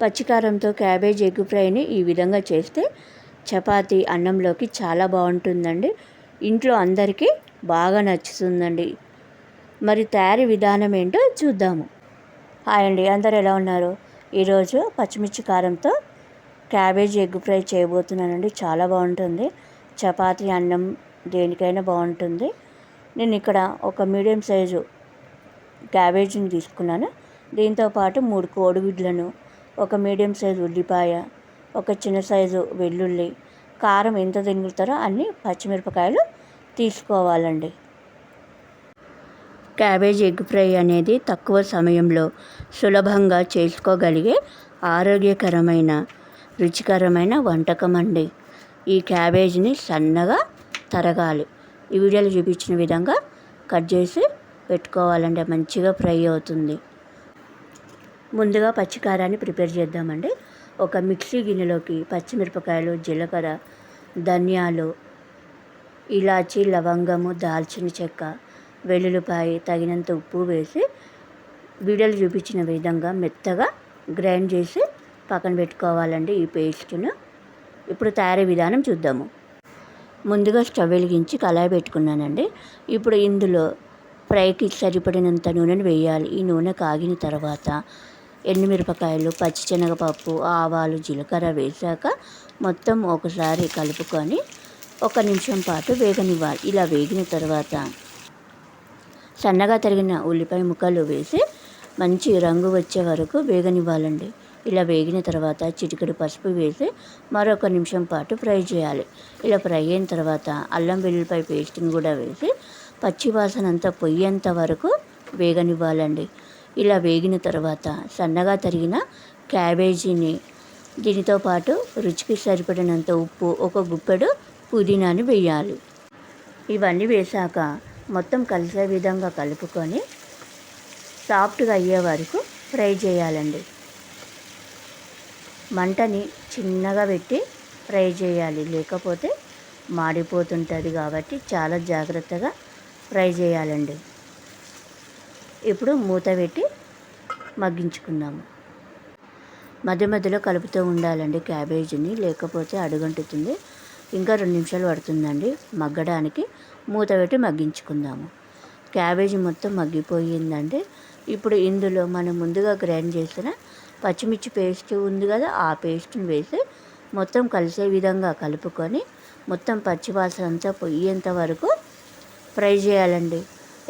పచ్చికారంతో cabbage egg ఫ్రైని ఈ విధంగా చేస్తే చపాతీ అన్నంలోకి చాలా బాగుంటుందండి. ఇంట్లో అందరికీ బాగా నచ్చుతుందండి. మరి తయారీ విధానం ఏంటో చూద్దాము. హాయ్ అండి, అందరు ఎలా ఉన్నారు? ఈరోజు పచ్చిమిర్చి కారంతో క్యాబేజ్ ఎగ్ ఫ్రై చేయబోతున్నానండి. చాలా బాగుంటుంది. చపాతీ అన్నం దేనికైనా బాగుంటుంది. నేను ఇక్కడ ఒక మీడియం సైజు క్యాబేజీని తీసుకున్నాను. దీంతోపాటు 3 కోడిగుడ్లను, ఒక మీడియం సైజు ఉల్లిపాయ, ఒక చిన్న సైజు వెల్లుల్లి, కారం ఎంత తింటారో అన్ని పచ్చిమిరపకాయలు తీసుకోవాలండి. క్యాబేజ్ ఎగ్ ఫ్రై అనేది తక్కువ సమయంలో సులభంగా చేసుకోగలిగే ఆరోగ్యకరమైన రుచికరమైన వంటకం అండి. ఈ క్యాబేజీని సన్నగా తరగాలి. ఈ వీడియోలో చూపించిన విధంగా కట్ చేసి పెట్టుకోవాలంటే మంచిగా ఫ్రై అవుతుంది. ముందుగా పచ్చికారాన్ని ప్రిపేర్ చేద్దామండి. ఒక మిక్సీ గిన్నెలోకి పచ్చిమిరపకాయలు, జీలకర్ర, ధనియాలు, ఇలాచీ, లవంగము, దాల్చిన చెక్క, వెల్లుల్లిపాయ, తగినంత ఉప్పు వేసి వీడియోలో చూపించిన విధంగా మెత్తగా గ్రైండ్ చేసి పక్కన పెట్టుకోవాలండి ఈ పేస్ట్ను. ఇప్పుడు తయారీ విధానం చూద్దాము. ముందుగా స్టవ్ వెలిగించి కళాయి పెట్టుకున్నానండి. ఇప్పుడు ఇందులో ఫ్రైకి సరిపడినంత నూనెను వేయాలి. ఈ నూనె కాగిన తర్వాత ఎండుమిరపకాయలు, పచ్చిశనగపప్పు, ఆవాలు, జీలకర్ర వేశాక మొత్తం ఒకసారి కలుపుకొని 1 నిమిషం పాటు వేగనివ్వాలి. ఇలా వేగిన తర్వాత సన్నగా తరిగిన ఉల్లిపాయ ముక్కలు వేసి మంచి రంగు వచ్చే వరకు వేగనివ్వాలండి. ఇలా వేగిన తర్వాత చిటికెడు పసుపు వేసి మరొక నిమిషం పాటు ఫ్రై చేయాలి. ఇలా ఫ్రై అయిన తర్వాత అల్లం వెల్లుల్లిపాయ పేస్ట్ని కూడా వేసి పచ్చివాసన అంతా పొయ్యేంత వరకు వేగనివ్వాలండి. ఇలా వేగిన తర్వాత సన్నగా తరిగిన క్యాబేజీని, దీనితో పాటు రుచికి సరిపడినంత ఉప్పు, 1 గుప్పెడు పుదీనాని వేయాలి. ఇవన్నీ వేశాక మొత్తం కలిసే విధంగా కలుపుకొని సాఫ్ట్గా అయ్యే వరకు ఫ్రై చేయాలండి. మంటని చిన్నగా పెట్టి ఫ్రై చేయాలి, లేకపోతే మాడిపోతుంటుంది. కాబట్టి చాలా జాగ్రత్తగా ఫ్రై చేయాలండి. ఇప్పుడు మూత పెట్టి మగ్గించుకుందాము. మధ్య మధ్యలో కలుపుతూ ఉండాలండి క్యాబేజీని, లేకపోతే అడుగంటుతుంది. ఇంకా 2 నిమిషాలు పడుతుందండి మగ్గడానికి. మూత పెట్టి మగ్గించుకుందాము. క్యాబేజీ మొత్తం మగ్గిపోయిందండి. ఇప్పుడు ఇందులో మనం ముందుగా గ్రైండ్ చేసిన పచ్చిమిర్చి పేస్ట్ ఉంది కదా, ఆ పేస్ట్ని వేసి మొత్తం కలిసే విధంగా కలుపుకొని మొత్తం పచ్చివాసన అంతా పోయేంత వరకు ఫ్రై చేయాలండి.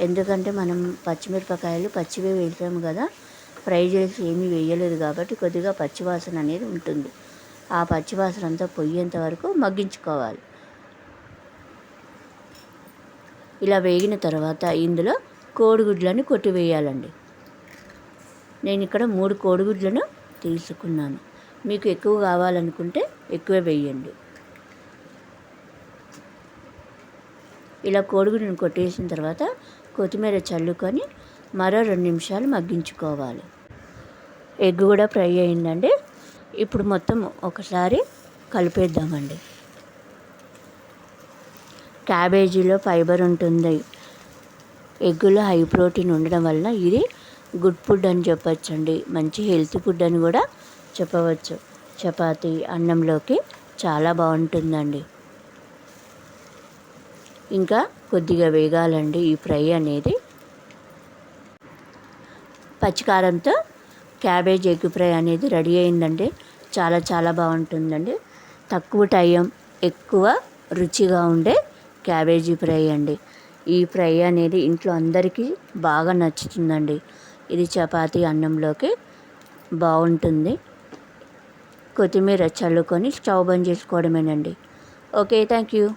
ఎందుకంటే మనం పచ్చిమిరపకాయలు పచ్చివే వేసాము కదా, ఫ్రై చేసి ఏమీ వేయలేదు కాబట్టి కొద్దిగా పచ్చివాసన అనేది ఉంటుంది. ఆ పచ్చివాసన అంతా పోయేంత వరకు మగ్గించుకోవాలి. ఇలా వేగిన తర్వాత ఇందులో కోడిగుడ్లను కొట్టివేయాలండి. నేను ఇక్కడ 3 కోడిగుడ్లను తీసుకున్నాను. మీకు ఎక్కువ కావాలనుకుంటే ఎక్కువ వేయండి. ఇలా కోడిగుడ్లను కొట్టేసిన తర్వాత కొత్తిమీర చల్లుకొని మరో 2 నిమిషాలు మగ్గించుకోవాలి. ఎగ్ కూడా ఫ్రై అయిందండి. ఇప్పుడు మొత్తం ఒకసారి కలిపేద్దామండి. క్యాబేజీలో ఫైబర్ ఉంటుంది. ఎగ్గులో హై ప్రోటీన్ ఉండడం వల్ల ఇది గుడ్ ఫుడ్ అని చెప్పచ్చండి. మంచి హెల్త్ ఫుడ్ అని కూడా చెప్పవచ్చు. చపాతీ అన్నంలోకి చాలా బాగుంటుందండి. ఇంకా కొద్దిగా వేగాలండి ఈ ఫ్రై అనేది. పచ్చికారంతో క్యాబేజ్ ఎగ్ ఫ్రై అనేది రెడీ అయిందండి. చాలా చాలా బాగుంటుందండి. తక్కువ టైం, ఎక్కువ రుచిగా ఉండే క్యాబేజీ ఫ్రై అండి. ఈ ఫ్రై అనేది ఇంట్లో అందరికీ బాగా నచ్చుతుందండి. ఇది చపాతీ అన్నంలోకి బాగుంటుంది. కొత్తిమీర చల్లుకొని స్టవ్ బంద్ చేసుకోవడమేనండి. Okay, thank you.